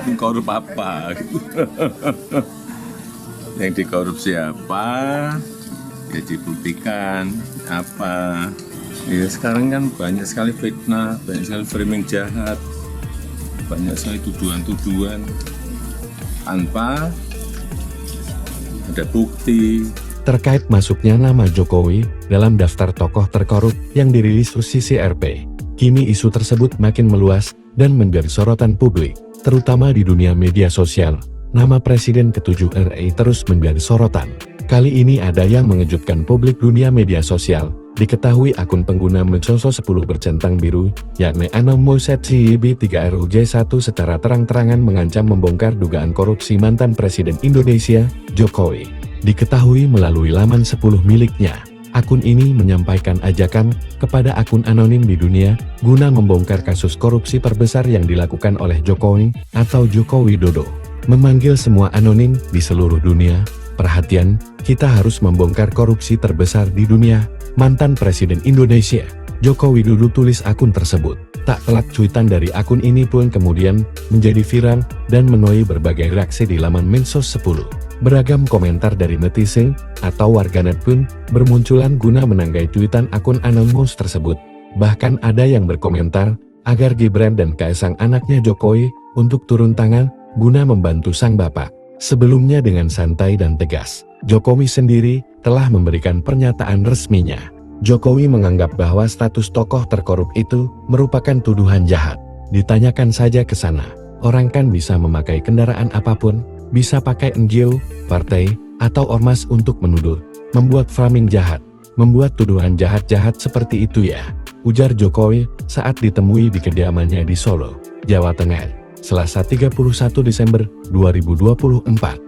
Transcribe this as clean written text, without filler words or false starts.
itu korup apa? Yang dikorupsi apa? Ya dibuktikan apa? Ya sekarang kan banyak sekali fitnah, banyak sekali framing jahat, banyak sekali tuduhan-tuduhan tanpa ada bukti. Terkait masuknya nama Jokowi dalam daftar tokoh terkorup yang dirilis CCRP, kini isu tersebut makin meluas dan menjadi sorotan publik, terutama di dunia media sosial. Nama Presiden ke-7 RI terus menjadi sorotan. Kali ini ada yang mengejutkan publik dunia media sosial. Diketahui akun pengguna Mensoso 10 bercentang biru, yakni Anomoset CIB3RUJ1 secara terang-terangan mengancam membongkar dugaan korupsi mantan Presiden Indonesia, Jokowi. Diketahui melalui laman 10 miliknya, akun ini menyampaikan ajakan kepada akun anonim di dunia, guna membongkar kasus korupsi terbesar yang dilakukan oleh Jokowi atau Joko Widodo. Memanggil semua anonim di seluruh dunia, perhatian, kita harus membongkar korupsi terbesar di dunia, mantan Presiden Indonesia, Joko Widodo, tulis akun tersebut. Tak pelak cuitan dari akun ini pun kemudian menjadi viral dan menuai berbagai reaksi di laman Mensos 10. Beragam komentar dari netizen atau warganet pun bermunculan guna menanggai cuitan akun anonimus tersebut. Bahkan ada yang berkomentar agar Gibran dan Kaisang anaknya Jokowi untuk turun tangan guna membantu sang bapak. Sebelumnya dengan santai dan tegas, Jokowi sendiri telah memberikan pernyataan resminya. Jokowi menganggap bahwa status tokoh terkorup itu merupakan tuduhan jahat. Ditanyakan saja ke sana, orang kan bisa memakai kendaraan apapun, bisa pakai NGO, partai, atau ormas untuk menuduh, membuat framing jahat, membuat tuduhan jahat-jahat seperti itu ya, ujar Jokowi saat ditemui di kediamannya di Solo, Jawa Tengah, Selasa 31 Desember 2024.